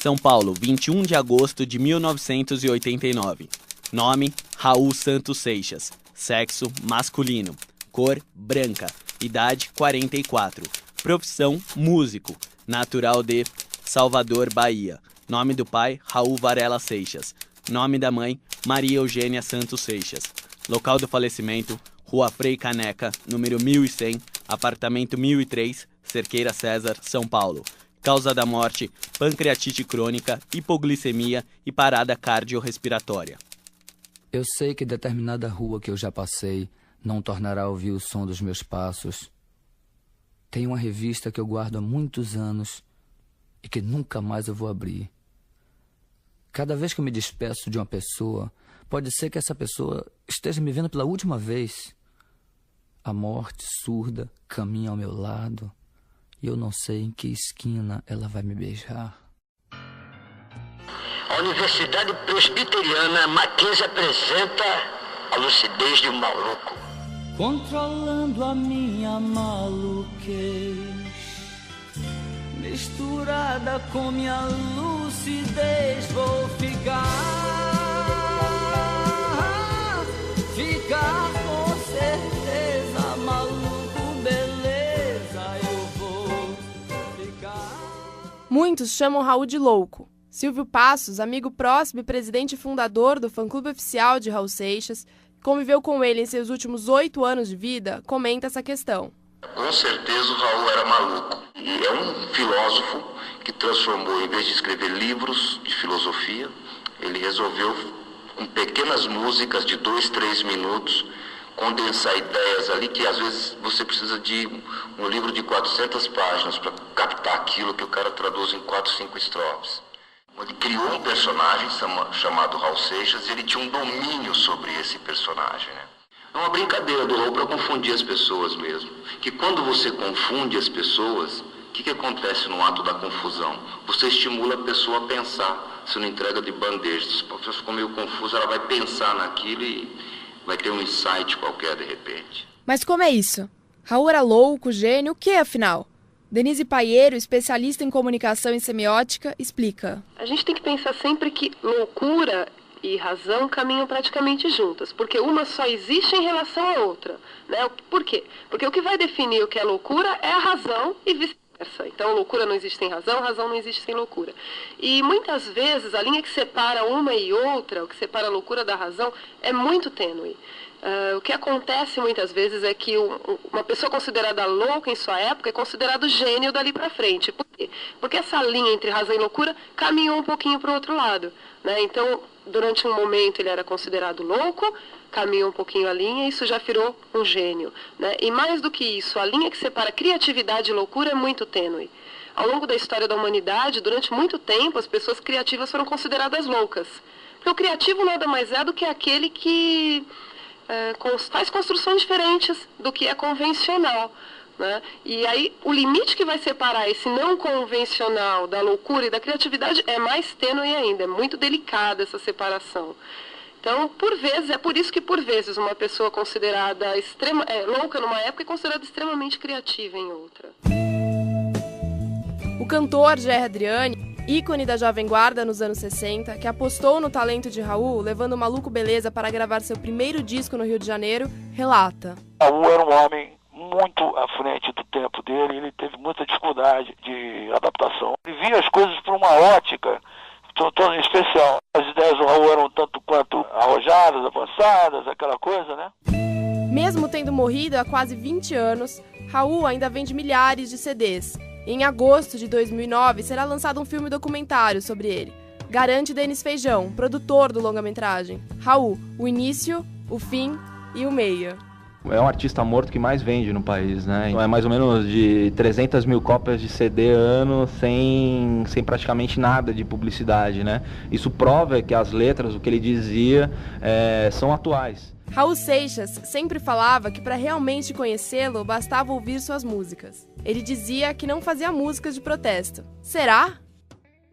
São Paulo, 21 de agosto de 1989. Nome: Raul Santos Seixas. Sexo: masculino. Cor: branca. Idade: 44. Profissão: músico. Natural de Salvador, Bahia. Nome do pai: Raul Varela Seixas. Nome da mãe: Maria Eugênia Santos Seixas. Local do falecimento: Rua Frei Caneca, número 1100, apartamento 1003, Cerqueira César, São Paulo. Causa da morte: pancreatite crônica, hipoglicemia e parada cardiorrespiratória. Eu sei que determinada rua que eu já passei não tornará a ouvir o som dos meus passos. Tem uma revista que eu guardo há muitos anos e que nunca mais eu vou abrir. Cada vez que eu me despeço de uma pessoa, pode ser que essa pessoa esteja me vendo pela última vez. A morte surda caminha ao meu lado e eu não sei em que esquina ela vai me beijar. A Universidade Presbiteriana Mackenzie apresenta a lucidez de um maluco. Controlando a minha maluquez, misturada com minha lucidez, vou ficar com certeza, maluco, beleza, eu vou ficar. Muitos chamam Raul de louco. Silvio Passos, amigo próximo e presidente fundador do fã-clube oficial de Raul Seixas, que conviveu com ele em seus últimos 8 anos de vida, comenta essa questão. Com certeza o Raul era maluco. E é um filósofo que transformou, em vez de escrever livros de filosofia, ele resolveu, com pequenas músicas de 2, 3 minutos, condensar ideias ali que às vezes você precisa de um livro de 400 páginas para captar aquilo que o cara traduz em 4, 5 estrofes. Ele criou um personagem chamado Raul Seixas e ele tinha um domínio sobre esse personagem, né? É uma brincadeira do Raul para confundir as pessoas mesmo. Que quando você confunde as pessoas, o que acontece no ato da confusão? Você estimula a pessoa a pensar. Você não entrega de bandeja. Se a pessoa ficou meio confusa, ela vai pensar naquilo e vai ter um insight qualquer de repente. Mas como é isso? Raul era louco, gênio, o que afinal? Denise Paieiro, especialista em comunicação e semiótica, explica. A gente tem que pensar sempre que loucura e razão caminham praticamente juntas, porque uma só existe em relação à outra, né? Por quê? Porque o que vai definir o que é loucura é a razão e vice-versa. Então, loucura não existe sem razão, razão não existe sem loucura. E muitas vezes a linha que separa uma e outra, o que separa a loucura da razão, é muito tênue. O que acontece muitas vezes é que uma pessoa considerada louca em sua época é considerado gênio dali para frente. Por quê? Porque essa linha entre razão e loucura caminhou um pouquinho para o outro lado, né? Então, durante um momento ele era considerado louco, caminhou um pouquinho a linha e isso já virou um gênio, né? E mais do que isso, a linha que separa criatividade e loucura é muito tênue. Ao longo da história da humanidade, durante muito tempo, as pessoas criativas foram consideradas loucas. Porque o criativo nada mais é do que aquele que faz construções diferentes do que é convencional, né? E aí o limite que vai separar esse não convencional da loucura e da criatividade é mais tênue ainda, é muito delicada essa separação. Então, por vezes, é por isso que por vezes uma pessoa considerada louca numa época é considerada extremamente criativa em outra. O cantor Gerry Adriani, ícone da Jovem Guarda nos anos 60, que apostou no talento de Raul, levando o Maluco Beleza para gravar seu primeiro disco no Rio de Janeiro, relata. Raul era um homem muito à frente do tempo dele, ele teve muita dificuldade de adaptação. Ele via as coisas por uma ótica tão especial. As ideias do Raul eram tanto quanto arrojadas, avançadas, aquela coisa, né? Mesmo tendo morrido há quase 20 anos, Raul ainda vende milhares de CDs. Em agosto de 2009, será lançado um filme documentário sobre ele. Garante Denis Feijão, produtor do longa-metragem. Raul, o início, o fim e o meio. É um artista morto que mais vende no país, né? É mais ou menos de 300 mil cópias de CD ano, sem praticamente nada de publicidade, né? Isso prova que as letras, o que ele dizia, são atuais. Raul Seixas sempre falava que para realmente conhecê-lo, bastava ouvir suas músicas. Ele dizia que não fazia músicas de protesto. Será?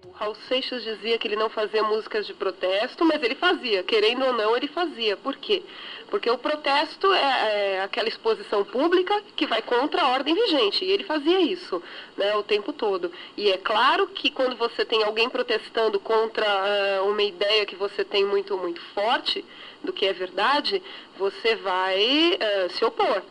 O Raul Seixas dizia que ele não fazia músicas de protesto, mas ele fazia, querendo ou não, ele fazia. Por quê? Porque o protesto é aquela exposição pública que vai contra a ordem vigente, e ele fazia isso, né, o tempo todo. E é claro que quando você tem alguém protestando contra uma ideia que você tem muito, muito forte, do que é verdade, você vai se opor.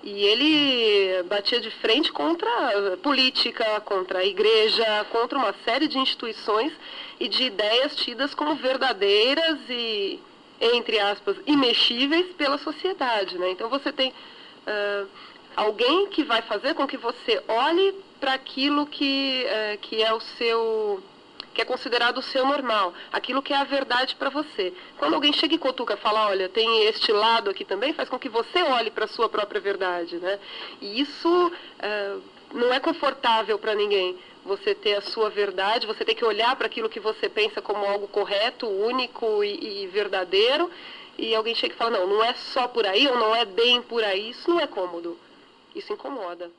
E ele batia de frente contra a política, contra a igreja, contra uma série de instituições e de ideias tidas como verdadeiras e, entre aspas, imexíveis pela sociedade, né? Então você tem alguém que vai fazer com que você olhe para aquilo que é o seu... que é considerado o seu normal, aquilo que é a verdade para você. Quando alguém chega e cutuca e fala, olha, tem este lado aqui também, faz com que você olhe para a sua própria verdade, né? E isso não é confortável para ninguém. Você ter a sua verdade, você ter que olhar para aquilo que você pensa como algo correto, único e verdadeiro, e alguém chega e fala, não é só por aí, ou não é bem por aí, isso não é cômodo. Isso incomoda.